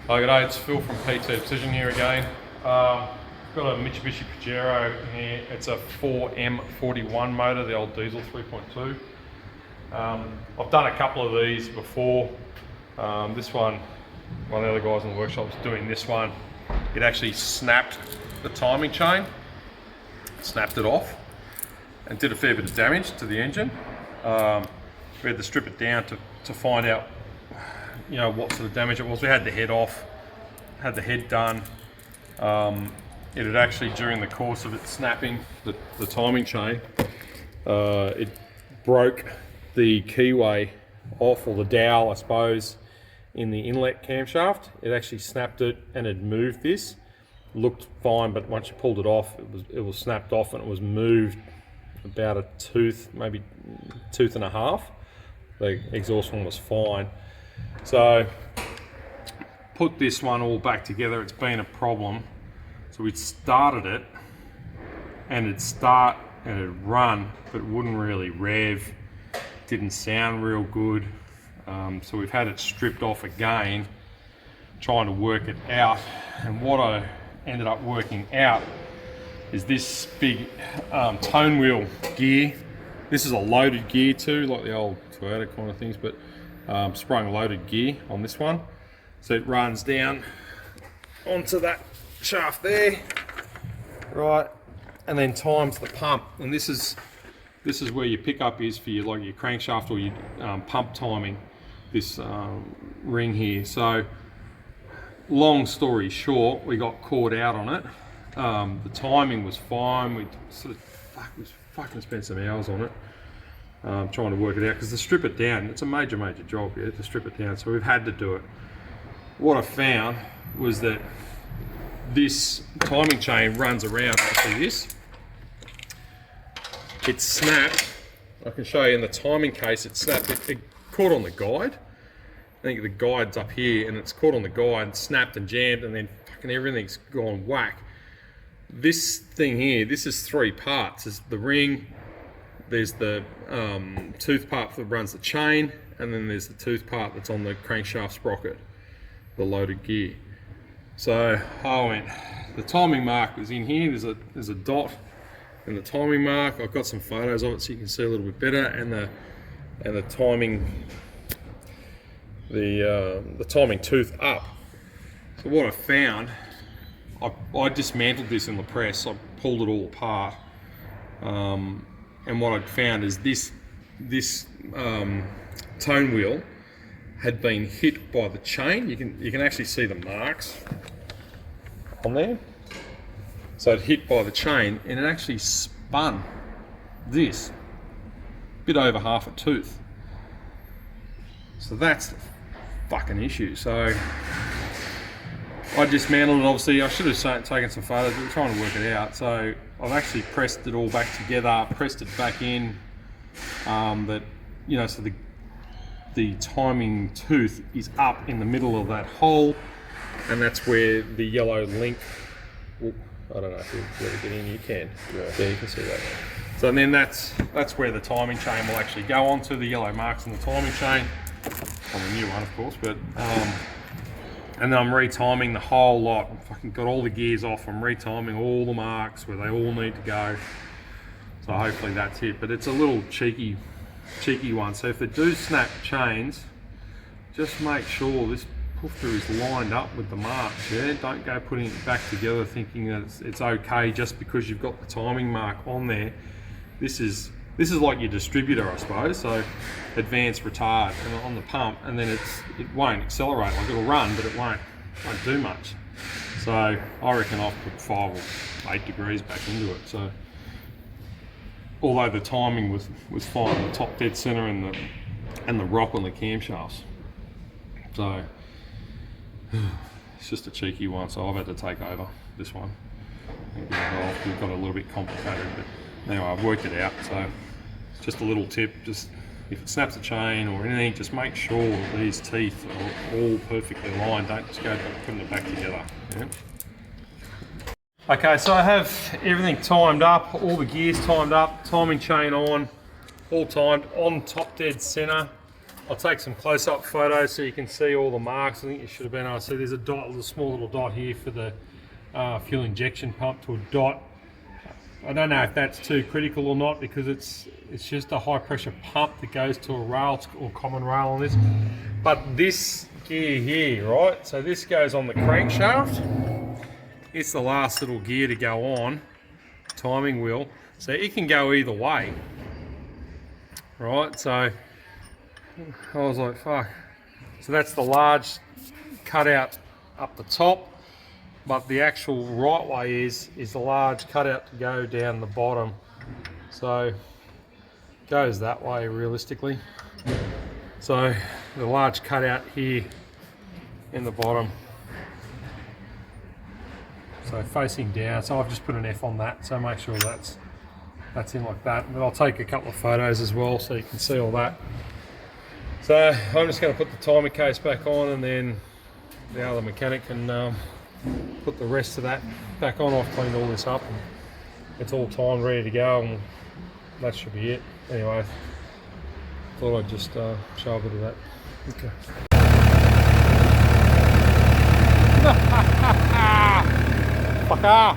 Hi, g'day, it's Phil from PT Precision here again. Got a Mitsubishi Pajero here. It's a 4M41 motor, the old diesel 3.2. I've done a couple of these before. This one of the other guys in the workshop was doing this one. It actually snapped the timing chain, snapped it off, and did a fair bit of damage to the engine. We had to strip it down to find out, you know, what sort of damage it was. We had the head off, had the head done. It had actually, during the course of it snapping the timing chain, it broke the keyway off, or the dowel, I suppose, in the inlet camshaft. It actually snapped it and had moved this. Looked fine, but once you pulled it off, it was snapped off, and it was moved about a tooth, maybe tooth and a half. The exhaust one was fine. So put this one all back together. It's been a problem. So we started it, and it'd run, but it wouldn't really rev. Didn't sound real good. So we've had it stripped off again, trying to work it out. And what I ended up working out is this big tone wheel gear. This is a loaded gear too, like the old Toyota kind of things, but sprung loaded gear on this one. So it runs down onto that shaft there, right, and then times the pump. And this is where your pickup is for your, like your crankshaft or your pump timing, this ring here. So long story short, we got caught out on it. The timing was fine. We sort of fucking spent some hours on it, trying to work it out, because to strip it down, it's a major job, yeah, to strip it down. So we've had to do it. What I found was that this timing chain runs around like this. It snapped. I can show you in the timing case, it snapped. It caught on the guide. I think the guide's up here, and it's caught on the guide, snapped and jammed, and then fucking everything's gone whack. This thing here, this is three parts. There's the ring, there's the tooth part that runs the chain, and then there's the tooth part that's on the crankshaft sprocket, the loaded gear. So I went, the timing mark was in here. There's a dot in the timing mark. I've got some photos of it so you can see a little bit better, and the timing, the timing tooth up. So what I found, I dismantled this in the press. I pulled it all apart, and what I'd found is this tone wheel had been hit by the chain. You can actually see the marks on there. So it hit by the chain, and it actually spun this bit over half a tooth. So that's the fucking issue. So I dismantled it. Obviously I should have taken some photos, but we're trying to work it out. So I've actually pressed it all back together, pressed it back in, but you know, so the timing tooth is up in the middle of that hole, and that's where the yellow link, I don't know if you'll let it get in. You can, yeah, you can see that. So then that's where the timing chain will actually go onto, the yellow marks in the timing chain on the new one, of course. But and then I'm retiming the whole lot. I fucking got all the gears off. I'm retiming all the marks where they all need to go. So hopefully that's it. But it's a little cheeky one. So if they do snap chains, just make sure this puffer is lined up with the marks. Yeah, don't go putting it back together thinking that it's okay just because you've got the timing mark on there. This is like your distributor, I suppose. So advanced retard and on the pump, and then it won't accelerate. Like, it'll run, but it won't do much. So I reckon I've put 5 or 8 degrees back into it. So although the timing was fine, the top dead center and the rock on the camshafts. So it's just a cheeky one. So I've had to take over this one. We've got a little bit complicated, but anyway, I've worked it out. So it's just a little tip. Just if it snaps a chain or anything, just make sure that these teeth are all perfectly aligned. Don't just go putting it back together. Yeah? Okay, so I have everything timed up, all the gears timed up, timing chain on, all timed, on top dead center. I'll take some close-up photos so you can see all the marks. I think you should have been able to see there's a dot, a small little dot here for the fuel injection pump to a dot. I don't know if that's too critical or not, because it's just a high pressure pump that goes to a rail or common rail on this. But this gear here, right? So this goes on the crankshaft. It's the last little gear to go on, timing wheel. So it can go either way, right? So I was like, fuck. So that's the large cutout up the top, but the actual right way is the large cutout to go down the bottom. So it goes that way realistically. So the large cutout here in the bottom. So facing down. So I've just put an F on that. So make sure that's in like that. But I'll take a couple of photos as well so you can see all that. So I'm just going to put the timing case back on, and then the other mechanic can put the rest of that back on. I've cleaned all this up and it's all timed, ready to go, and that should be it. Anyway, thought I'd just show a bit of that. Okay. Fucker!